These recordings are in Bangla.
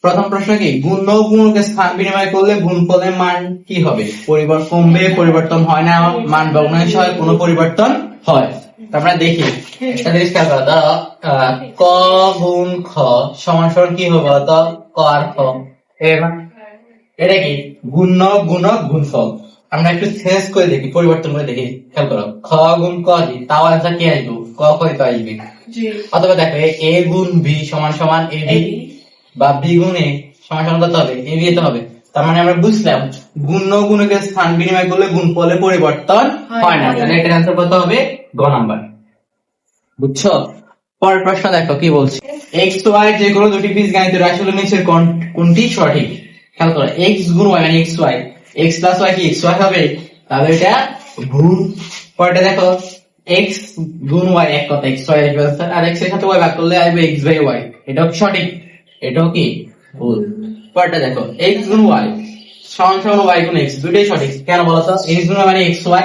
প্রথম প্রশ্ন কি, গুণ ও গুণকে স্থান বিনিময় করলে গুণফলের মান কি হবে? পরিবর্তন কমবে, পরিবর্তন হয় না, মান ভগ্নাংশ হয়, কোনো পরিবর্তন হয়। আমরা দেখি একটা জিনিস খেয়াল করো, ধরো ক গুণ খ সমান সমান কি হবে বলতো? ক আর খ। এটা কি গুণক গুণক গুণফল। আমরা একটু চেঞ্জ করে দেখি, পরিবর্তন করে দেখি, খেয়াল করো, খ গুণ ক দি, তাও আনসার কি আসবে? ক খ তো আসবে। অথবা দেখো এ গুণ বি সমান সমান এ বি, বা বি গুণ এ সমান সমান কত হবে? এ বি তো হবে। তার মানে আমরা বুঝলাম গুণ ও গুণকের স্থান বিনিময় করলে গুণফলের পরিবর্তন হয় না। তাহলে এটার আনসার কত হবে? গ নাম্বার। বুঝছো? পরের প্রশ্ন দেখো কি বলছে, এক্স ওয়াই যে কোনো দুটি বীজগাণিতিক রাশি হলে নিচের কোনটি সঠিক? খেয়াল করো, এক্স গুণ ওয়াই মানে x y, x plus y কি এক্স ওয়াই হবে? তাহলে এটা ভুল। পরেরটা দেখো, এক্স গুণ ওয়াই এক কথা এক্স ওয়াই আসবে, আর এক্স এর সাথে ওয়াই ভাগ করলে আসবে এক্স বাই ওয়াই, এটাও কি সঠিক? এটাও কি ভুল। পরেরটা দেখো, এক্স গুণ ওয়াই সমান সমান ওয়াই গুণ এক্স, দুটোই সঠিক। কেন বলতো? এক্স গুণ ওয়াই মানে এক্স ওয়াই,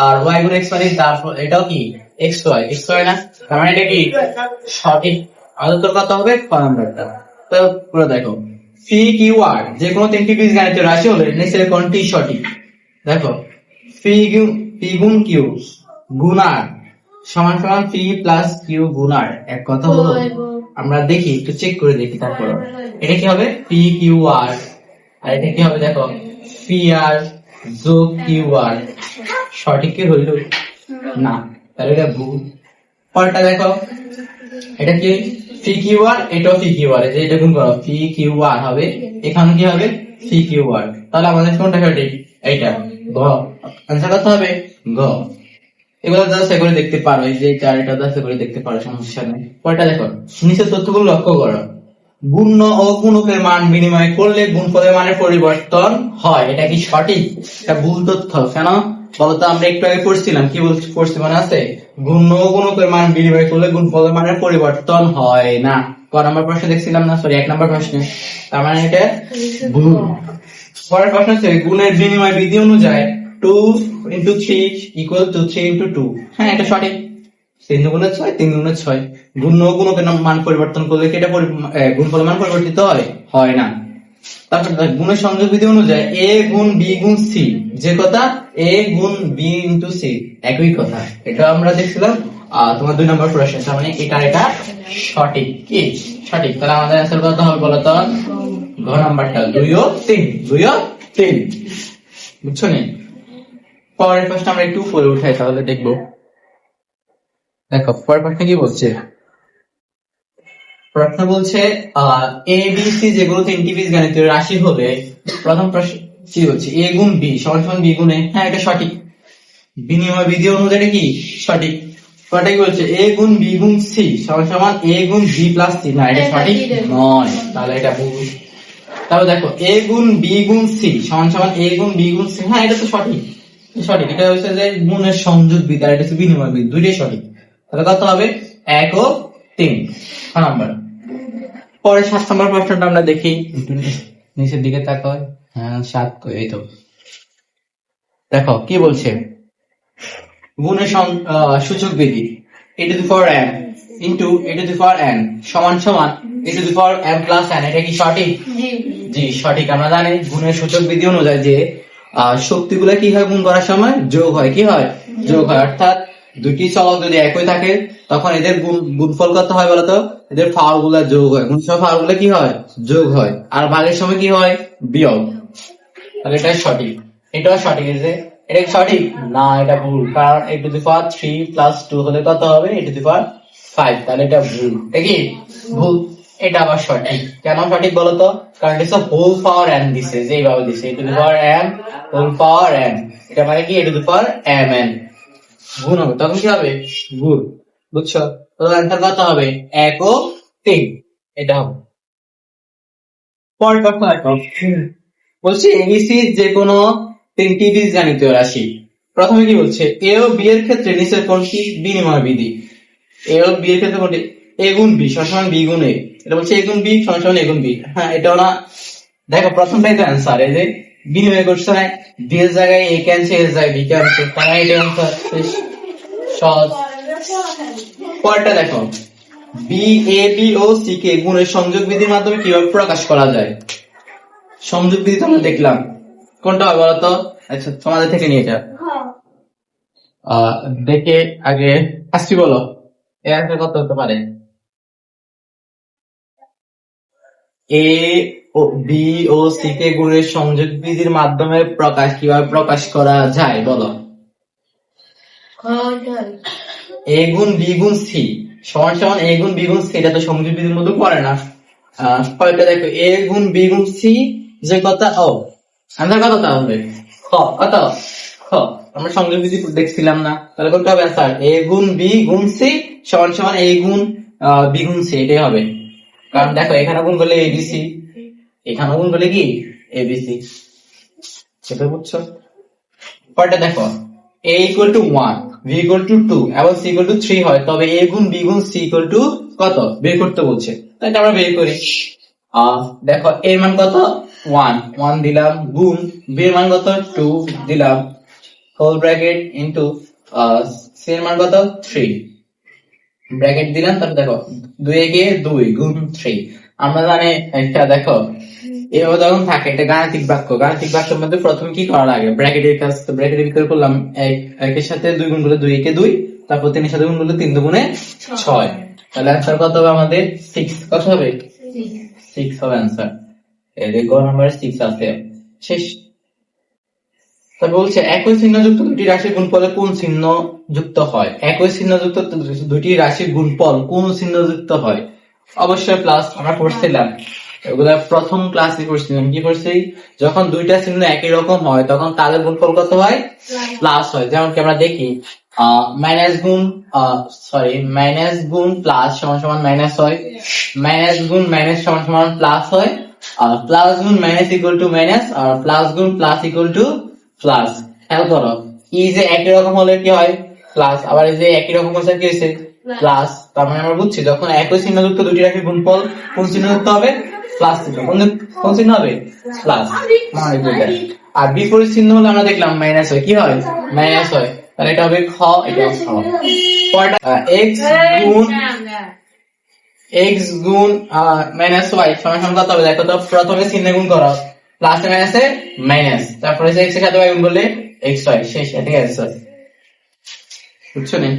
আর ওয়াই গুণ এক্স মানে তারপর এটাও কি এক্স ওয়াই, এক্স ওয়াই না? তার মানে এটা কি সঠিক। আমাদের তোর কত হবে? ক নাম্বারটা। তো পুরো দেখো, পি কিউ আর যে কোনো তিনটি বীজগাণিতিক রাশি হলে নিচের কোনটি সঠিক? দেখো, পি গুণ কিউ গুণ আর সমান সমান পি প্লাস কিউ গুণ আর, এক কথা হলো। আমরা দেখি, একটু চেক করে দেখি তারপর। এটা কি হবে? পি কিউ আর, আর এটা কি হবে? দেখো, পি আর যোগ কিউ আর, সঠিক কি হইল? না, তাহলে এটা ভুল। পরেরটা দেখো, এটা কি পি কিউ আর, এটাও পি কিউ আর, যে এটা গুণ করো পি কিউ আর হবে, এখানে কি হবে? P Q R. তাহলে আমাদের কোনটা সঠিক? এইটা গ। আনসার কত হবে? গ। এগুলো জাস্ট করে দেখতে পারো, এই যে চারটা জাস্ট করে দেখতে পারো, সমস্যা নেই। পরেরটা দেখো, নিচের তথ্যগুলো লক্ষ্য করো, গুণ ও গুণকের মান বিনিময় করলে গুণফলের মানের পরিবর্তন হয়, এটা কি সঠিক? এটা ভুল তথ্য। কেন বলতো? আমরা একটু আগে পড়ছিলাম, কি পড়ছি মনে আছে? গুণ ও গুণকের মান বিনিময় করলে গুণফলের মানের পরিবর্তন হয় না। ক নম্বর প্রশ্ন দেখছিলাম না? সরি, 1 নম্বর প্রশ্ন। তার মানে এটা ভুল। পরের প্রশ্ন হচ্ছে, গুণের বিনিময় বিধি অনুযায়ী 2 into 3 equal to 3 into 2। হ্যাঁ, এটা সঠিক। 3 গুণে 6, 3 গুণে 6। গুণ ও গুণকের মান পরিবর্তন করলে কি এটা গুণফলের মান পরিবর্তিত হয়? হয় না। তারপর গুণের সংযোগ বিধি অনুযায়ী a গুণ b গুণ c, যে কথা a গুণ b into c একই কথা। এটা আমরা দেখছিলাম তোমার 2 নম্বর প্রশ্ন। তার মানে এটা সঠিক। কি সঠিক? তাহলে আমাদের आंसर কত হবে বলো তো? ঘ নাম্বারটা 2 ও 3, 2 ও 3। বুঝছো নি? পরের প্রশ্ন আমরা একটু উপরে উঠাই, তাহলে দেখবো। দেখো পরের প্রশ্ন কি বলছে। প্রশ্ন বলছে এ বি সি যেগুলো তিনটি বীজগাণিতিক রাশি হলে, প্রথম প্রশ্ন কি বলছে? এ গুণ বি সমান সমান বি গুণ এ। হ্যাঁ, এটা সঠিক। বিনিময় বিধি অনুযায়ী কি সঠিক? কয়টা কি বলছে? এ গুণ বি গুণ সি সমান সমান এ গুণ বি প্লাস সি, না এটা সঠিক নয়, তাহলে এটা ভুল। তাহলে দেখো, এ গুণ বি গুণ সি সমান সমান এ গুণ বি গুণ সি, হ্যাঁ এটা তো সঠিক, সঠিক। এটা হচ্ছে যে গুণের সংযোগ বিধি, আর এটা হচ্ছে বিনিময় বিধি, দুইটাই সঠিক। তাহলে কত হবে? 1 ও 3 নাম্বার। পরে 7 নম্বর প্রশ্নটা আমরা দেখি, নিচের দিকে তাকাও। হ্যাঁ 7, এই তো। দেখো কি বলছে, গুণের সূচক বিধি a to the power m into a to the power n সমান সমান a to the power m plus n, এটা কি সঠিক? জি সঠিক। আমরা জানি গুণের সূচক বিধি অনুযায়ী যে শক্তিগুলো কি হয়? গুণ করার সময় যোগ হয়। কি হয়? যোগ হয়। অর্থাৎ দুটি চলক যদি একই থাকে, তখন এদের গুণফল কত হয় বলতো? এদের পাওয়ার গুলা যোগ হয়, গুণসহ পাওয়ার গুলা কি হয়? যোগ হয়। আর ভাগের সময় কি হয়? বিয়োগ। তাহলে এটা সঠিক। এটাও সঠিক। এটা কি সঠিক? না, এটা ভুল। কারণ a to the power 3 plus 2 হলে কত হবে? a to the power 5। তাহলে এটা ভুল। এটা কি ভুল? এটা আবার সঠিক। কেন সঠিক বলতো? কারণ এটা হোল পাওয়ার n দিছে, যে এইভাবে দিছে a to the power m whole power n, এটা মানে কি a to the power mn। গুণ হবে, তখন কি হবে? গুণ। বুঝছো? তো অ্যান্সার কত হবে? 1 ও 3, এটা হবে। পরের প্রশ্ন দেখো, বলছে এবিসি যে কোনো তিনটি বীজগাণিতীয় রাশি। প্রথমে কি বলছে? এ ও বি এর ক্ষেত্রে নিচের কোনটি বিনিময় বিধি? এ ও বি এর ক্ষেত্রে কোনটি? এ গুণ বি সমান সমান বি গুণ এ। এটা বলছে এ গুণ বি সমান সমান এ গুণ বি। হ্যাঁ, এটাও না। দেখো প্রথমটাই তো অ্যান্সার, এই যে বিনিময় করছে না, বি এর জায়গায় এ কে আনছে, এর জায়গায় বি কে আনছে, তাই এটা অ্যান্সার। সহজ। পরেরটা দেখো, B A B O C K গুণের সংযোগ বিধির মাধ্যমে কিভাবে প্রকাশ করা যায়? সংযোগ বিধি তো আমরা দেখলাম, কোনটা হবে বলতো? আচ্ছা তোমাদের থেকে নিয়ে এটা দেখে আগে আসছি, বলো এর আনসার কত হতে পারে? এ ও বি ও সি কে গুণের সংযোগ বিধির মাধ্যমে কিভাবে প্রকাশ করা যায় বলো? এ গুণ বি গুণ সি সমান সমান এ গুণ বি গুণ সি, এটা তো সংযোগ বিধির মধ্যে পড়ে না। কয়টা দেখো, এ গুণ বি গুণ সি যে কথা, ও আনসার কত তাহলে? খ কত? খ। আমরা সংযোগ বিধি দেখছিলাম না, তাহলে কোনটা হবে আনসার? এ গুণ বি গুণ সি সমান সমান এ গুণ বি গুণ সি, এটাই হবে। কারণ দেখো এখানে গুণ করলে এবিসি, এখানে গুণ করলে কি এবিসি, সেটা বুঝছো? পরেরটা দেখো, a equal to 1, b equal to 2 এবং c equal to 3 হয়, তবে a গুণ b গুণ c equal to কত বের করতে বলছে। তাই আমরা বের করি। দেখো a এর মান কত? 1 দিলাম, গুণ b এর মান কত? 2 দিলাম, হোল ব্র্যাকেট ইনটু c এর মান কত? 3 ব্র্যাকেট দিলাম। তারপর দেখো 2 এ গিয়ে 2 গুণ 3। আমরা জানি একটা দেখো এভাবে যখন থাকে এটা গাণিতিক বাক্য, গাণিতিক বাক্যের মধ্যে প্রথমে কি করা লাগে? ব্র্যাকেটের কাজ। তো ব্র্যাকেটের ভিতরে করলাম একের সাথে 2 গুণ করলে 2 একে 2, তারপর 3 এর সাথে গুণ করলে 3 দুগুণে 6। তাহলে आंसर কত হবে আমাদের? 6। কত হবে? 6 হবে आंसर। এর গ নাম্বার 6 আছে। শেষ। তারপর বলছে একই চিহ্নযুক্ত দুটি রাশির গুণফলে কোন চিহ্ন যুক্ত হয়? একই চিহ্নযুক্ত দুটি রাশির গুণফল কোন চিহ্ন যুক্ত হয়? অবশ্যই প্লাস। আমরা পড়ছিলাম এগুলা প্রথম ক্লাসে করছিলাম, কি করছি? যখন দুইটা চিহ্ন একই রকম হয় তখন তাদের গুণফল কত হয়? প্লাস হয়। যেমন কি আমরা দেখি মাইনাস গুণ প্লাস সমান সমান মাইনাস হয়, মাইনাস গুণ মাইনাস সমান সমান প্লাস হয়, আর প্লাস গুণ মাইনাস ইকুয়াল টু মাইনাস, আর প্লাস গুণ প্লাস ইকুয়াল টু প্লাস। খেয়াল করো, এই যে একই রকম হলে কি হয়? প্লাস। আবার এই যে একই রকম হচ্ছে কি হয়েছে? প্লাস। তার মানে আমরা বুঝছি যখন একই চিহ্নযুক্ত দুটি রাশির গুণফল কোন চিহ্ন যুক্ত হবে? প্লাস চিহ্ন। কোন চিহ্ন হবে? প্লাস। আর বিপরীত চিহ্ন হলে আমরা দেখলাম মাইনাস হয়। কি হয়? মাইনাস হয়। তাহলে এটা হবে খ, এটা খ। এক্স গুণ মাইনাস ওয়াই সমান সমান কত হবে? দেখো তো, প্রথমে চিহ্নে গুণ করো, প্লাস মাইনাসে মাইনাস, তারপরে এক্স এর সাথে ওয়াই গুণ করলে এক্স হয়। শেষ। এটাই অ্যান্সার। বুঝছো নি?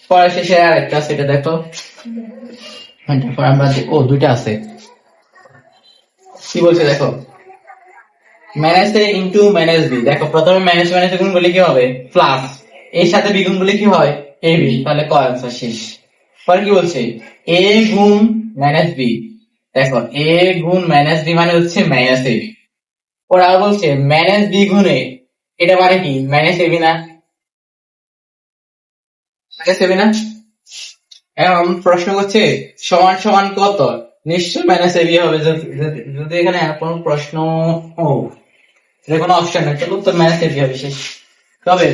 পরে শেষে আর একটা আছে, এটা দেখো। তারপর আমরা দুইটা আছে, কি বলছে দেখো, মাইনাস এ ইন্টু মাইনাস বি। দেখো প্রথমে মাইনাস মাইনাস গুণ করলে কি হবে? প্লাস। এর সাথে বি গুণ করলে কি হয়? A B. তাহলে ক অ্যান্সার। শেষ। পরে কি বলছে? এ গুণ মাইনাস বি। দেখো এ গুণ মাইনাস বি মানে হচ্ছে মাইনাস এ বি। পরে আর বলছে মাইনাস বি গুণে, এটা মানে কি? মাইনাস এ বি না? মাইনাস এ বি না? এখন প্রশ্ন করছে সমান সমান কত? নিশ্চয় মাইনাস এ বি হবে। যদি এখানে কোনো প্রশ্ন, ও এটা কোনো অপশন নেই, তাহলে উত্তর মাইনাস এ বি হবে। শেষ। তবে